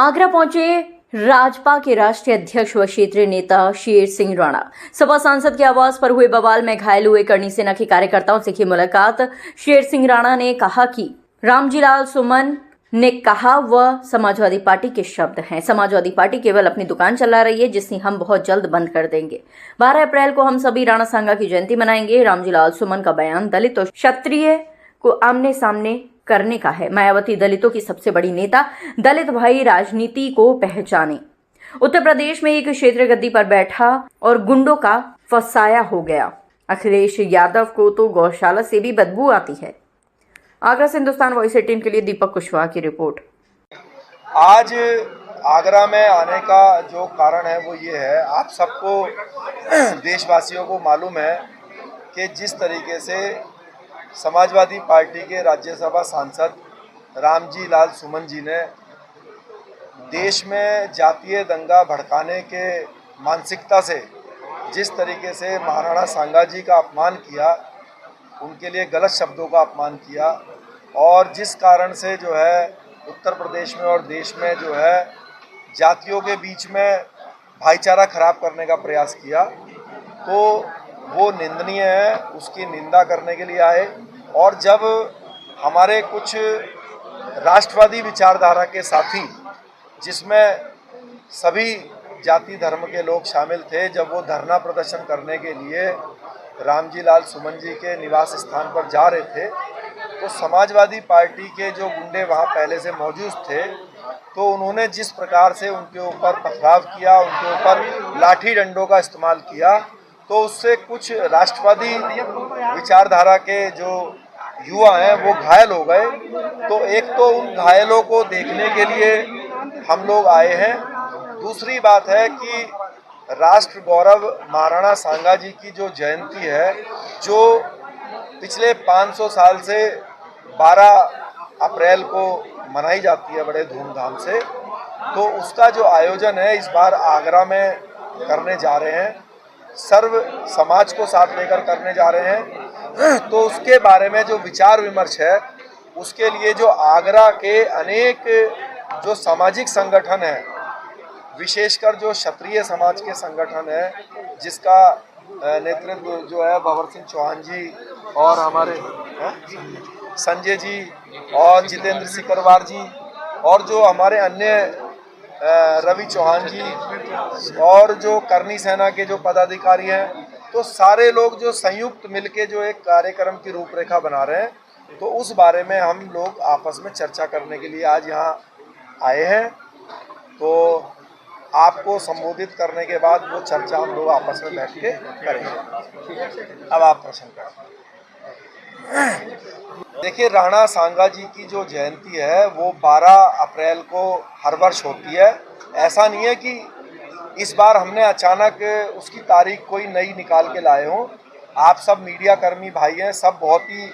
आगरा पहुंचे राजपा के राष्ट्रीय अध्यक्ष व क्षेत्रीय नेता शेर सिंह राणा। सपा सांसद के आवास पर हुए बवाल में घायल हुए करनी सेना के कार्यकर्ताओं से की मुलाकात। शेर सिंह राणा ने कहा कि रामजीलाल सुमन ने कहा वह समाजवादी पार्टी के शब्द हैं। समाजवादी पार्टी केवल अपनी दुकान चला रही है जिसे हम बहुत जल्द बंद कर देंगे। 12 अप्रैल को हम सभी राणा सांगा की जयंती मनाएंगे। रामजीलाल सुमन का बयान दलित और क्षत्रिय को आमने सामने करने का है। मायावती दलितों की सबसे बड़ी नेता, दलित भाई राजनीति को पहचाने। उत्तर प्रदेश में एक क्षेत्रीय गद्दी पर बैठा और गुंडों का फसाया हो गया। अखिलेश यादव को तो गौशाला से भी बदबू आती है। आगरा से हिंदुस्तान वॉइस 18 के लिए दीपक कुशवाहा की रिपोर्ट। आज आगरा में आने का जो कारण है वो ये है, आप सबको देशवासियों को मालूम है कि जिस तरीके से समाजवादी पार्टी के राज्यसभा सांसद रामजीलाल सुमन जी ने देश में जातीय दंगा भड़काने के मानसिकता से जिस तरीके से महाराणा सांगा जी का अपमान किया, उनके लिए गलत शब्दों का अपमान किया और जिस कारण से जो है उत्तर प्रदेश में और देश में जो है जातियों के बीच में भाईचारा खराब करने का प्रयास किया, तो वो निंदनीय है। उसकी निंदा करने के लिए आए और जब हमारे कुछ राष्ट्रवादी विचारधारा के साथी, जिसमें सभी जाति धर्म के लोग शामिल थे, जब वो धरना प्रदर्शन करने के लिए रामजीलाल सुमन जी के निवास स्थान पर जा रहे थे, तो समाजवादी पार्टी के जो गुंडे वहाँ पहले से मौजूद थे, तो उन्होंने जिस प्रकार से उनके ऊपर पथराव किया, उनके ऊपर लाठी डंडों का इस्तेमाल किया, तो उससे कुछ राष्ट्रवादी विचारधारा के जो युवा हैं वो घायल हो गए। तो एक तो उन घायलों को देखने के लिए हम लोग आए हैं। दूसरी बात है कि राष्ट्र गौरव महाराणा सांगा जी की जो जयंती है, जो पिछले 500 साल से 12 अप्रैल को मनाई जाती है बड़े धूमधाम से, तो उसका जो आयोजन है इस बार आगरा में करने जा रहे हैं। सर्व समाज को साथ लेकर करने जा रहे हैं। तो उसके बारे में जो विचार विमर्श है, उसके लिए जो आगरा के अनेक जो सामाजिक संगठन है, विशेषकर जो क्षत्रिय समाज के संगठन है, जिसका नेतृत्व जो है भंवर सिंह चौहान जी और हमारे संजय जी और जितेंद्र सिकरवार जी और जो हमारे अन्य रवि चौहान जी और जो करनी सेना के जो पदाधिकारी हैं, तो सारे लोग जो संयुक्त मिलके जो एक कार्यक्रम की रूपरेखा बना रहे हैं, तो उस बारे में हम लोग आपस में चर्चा करने के लिए आज यहाँ आए हैं। तो आपको संबोधित करने के बाद वो चर्चा हम लोग आपस में बैठ के करेंगे। अब आप प्रश्न करें। देखिए, राणा सांगा जी की जो जयंती है वो 12 अप्रैल को हर वर्ष होती है। ऐसा नहीं है कि इस बार हमने अचानक उसकी तारीख कोई नई निकाल के लाए हों। आप सब मीडिया कर्मी भाई हैं, सब बहुत ही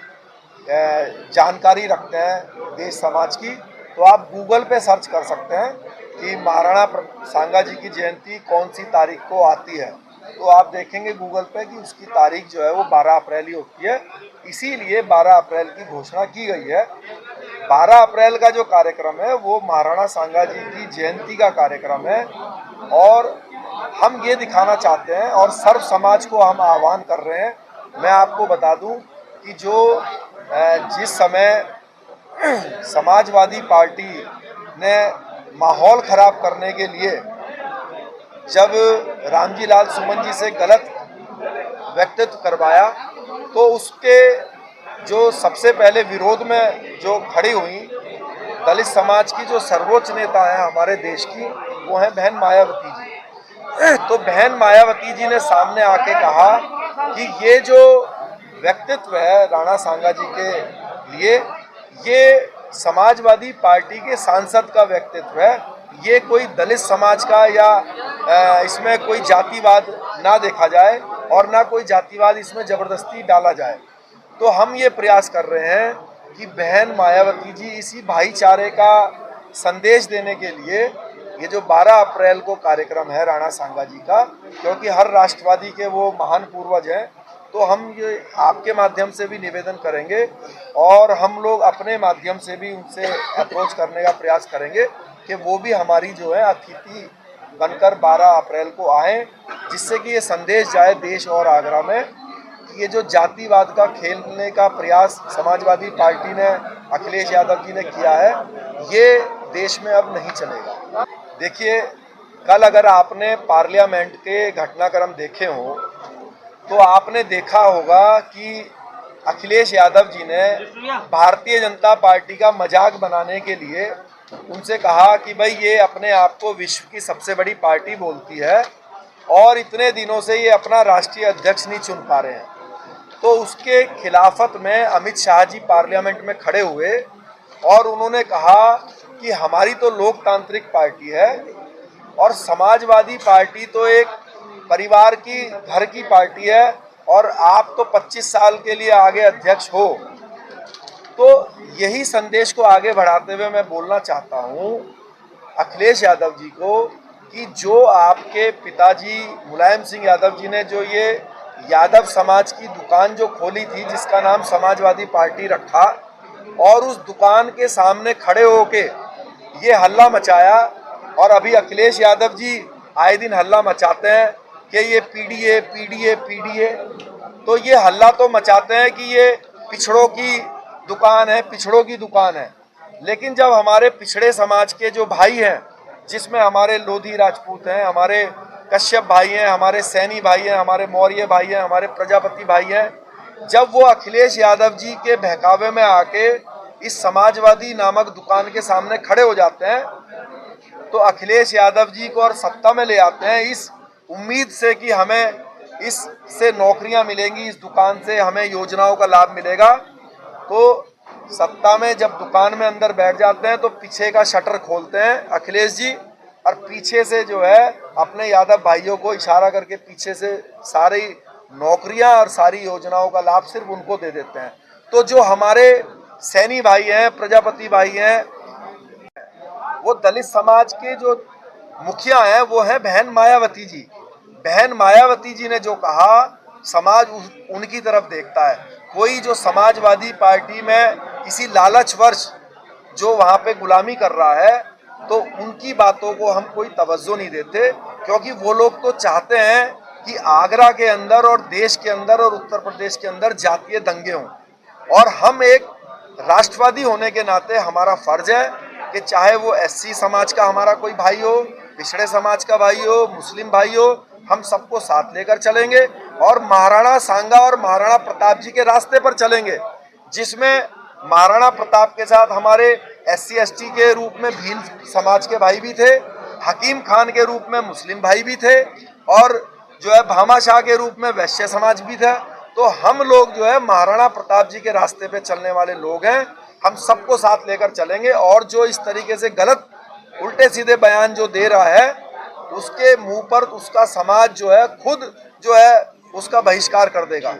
जानकारी रखते हैं देश समाज की, तो आप गूगल पे सर्च कर सकते हैं कि महाराणा सांगा जी की जयंती कौन सी तारीख को आती है, तो आप देखेंगे गूगल पे कि उसकी तारीख जो है वो 12 अप्रैल ही होती है। इसीलिए 12 अप्रैल की घोषणा की गई है। 12 अप्रैल का जो कार्यक्रम है वो महाराणा सांगा जी की जयंती का कार्यक्रम है और हम ये दिखाना चाहते हैं और सर्व समाज को हम आह्वान कर रहे हैं। मैं आपको बता दूं कि जो जिस समय समाजवादी पार्टी ने माहौल खराब करने के लिए जब रामजीलाल सुमन जी से गलत व्यक्तित्व करवाया, तो उसके जो सबसे पहले विरोध में जो खड़ी हुई दलित समाज की जो सर्वोच्च नेता है हमारे देश की, वो है बहन मायावती जी। तो बहन मायावती जी ने सामने आके कहा कि ये जो व्यक्तित्व है राणा सांगा जी के लिए, ये समाजवादी पार्टी के सांसद का व्यक्तित्व है, ये कोई दलित समाज का या इसमें कोई जातिवाद ना देखा जाए और ना कोई जातिवाद इसमें ज़बरदस्ती डाला जाए। तो हम ये प्रयास कर रहे हैं कि बहन मायावती जी इसी भाईचारे का संदेश देने के लिए ये जो 12 अप्रैल को कार्यक्रम है राणा सांगा जी का, क्योंकि हर राष्ट्रवादी के वो महान पूर्वज हैं, तो हम ये आपके माध्यम से भी निवेदन करेंगे और हम लोग अपने माध्यम से भी उनसे अप्रोच करने का प्रयास करेंगे कि वो भी हमारी जो है अतिथि बनकर 12 अप्रैल को आए, जिससे कि ये संदेश जाए देश और आगरा में कि ये जो जातिवाद का खेलने का प्रयास समाजवादी पार्टी ने, अखिलेश यादव जी ने किया है, ये देश में अब नहीं चलेगा। देखिए, कल अगर आपने पार्लियामेंट के घटनाक्रम देखे हो तो आपने देखा होगा कि अखिलेश यादव जी ने भारतीय जनता पार्टी का मजाक बनाने के लिए उनसे कहा कि भाई ये अपने आप को विश्व की सबसे बड़ी पार्टी बोलती है और इतने दिनों से ये अपना राष्ट्रीय अध्यक्ष नहीं चुन पा रहे हैं। तो उसके खिलाफत में अमित शाह जी पार्लियामेंट में खड़े हुए और उन्होंने कहा कि हमारी तो लोकतांत्रिक पार्टी है और समाजवादी पार्टी तो एक परिवार की, घर की पार्टी है और आप तो 25 साल के लिए आगे अध्यक्ष हो। तो यही संदेश को आगे बढ़ाते हुए मैं बोलना चाहता हूँ अखिलेश यादव जी को कि जो आपके पिताजी मुलायम सिंह यादव जी ने जो ये यादव समाज की दुकान जो खोली थी, जिसका नाम समाजवादी पार्टी रखा, और उस दुकान के सामने खड़े होके ये हल्ला मचाया, और अभी अखिलेश यादव जी आए दिन हल्ला मचाते हैं कि ये पीडीए पीडीए पीडीए। तो ये हल्ला तो मचाते हैं कि ये पिछड़ों की दुकान है, पिछड़ों की दुकान है, लेकिन जब हमारे पिछड़े समाज के जो भाई हैं, जिसमें हमारे लोधी राजपूत हैं, हमारे कश्यप भाई हैं, हमारे सैनी भाई हैं, हमारे मौर्य भाई हैं, हमारे प्रजापति भाई हैं, जब वो अखिलेश यादव जी के बहकावे में आके इस समाजवादी नामक दुकान के सामने खड़े हो जाते हैं, तो अखिलेश यादव जी को और सत्ता में ले आते हैं इस उम्मीद से कि हमें इससे नौकरियां मिलेंगी, इस दुकान से हमें योजनाओं का लाभ मिलेगा। तो सत्ता में जब दुकान में अंदर बैठ जाते हैं तो पीछे का शटर खोलते हैं अखिलेश जी, और पीछे से जो है अपने यादव भाइयों को इशारा करके पीछे से सारी नौकरियां और सारी योजनाओं का लाभ सिर्फ उनको दे देते हैं। तो जो हमारे सैनी भाई हैं, प्रजापति भाई हैं, वो दलित समाज के जो मुखिया हैं वो है बहन मायावती जी। बहन मायावती जी ने जो कहा, समाज उनकी तरफ देखता है। कोई जो समाजवादी पार्टी में किसी लालचवश जो वहाँ पे गुलामी कर रहा है, तो उनकी बातों को हम कोई तवज्जो नहीं देते, क्योंकि वो लोग तो चाहते हैं कि आगरा के अंदर और देश के अंदर और उत्तर प्रदेश के अंदर जातीय दंगे हों। और हम एक राष्ट्रवादी होने के नाते हमारा फर्ज है कि चाहे वो एससी समाज का हमारा कोई भाई हो, पिछड़े समाज का भाई हो, मुस्लिम भाई हो, हम सबको साथ लेकर चलेंगे और महाराणा सांगा और महाराणा प्रताप जी के रास्ते पर चलेंगे, जिसमें महाराणा प्रताप के साथ हमारे एससी एसटी के रूप में भील समाज के भाई भी थे, हकीम खान के रूप में मुस्लिम भाई भी थे, और जो है भामाशाह के रूप में वैश्य समाज भी था। तो हम लोग जो है महाराणा प्रताप जी के रास्ते पे चलने वाले लोग हैं, हम सबको साथ लेकर चलेंगे। और जो इस तरीके से गलत उल्टे सीधे बयान जो दे रहा है, उसके मुंह पर उसका समाज जो है खुद जो है उसका बहिष्कार कर देगा।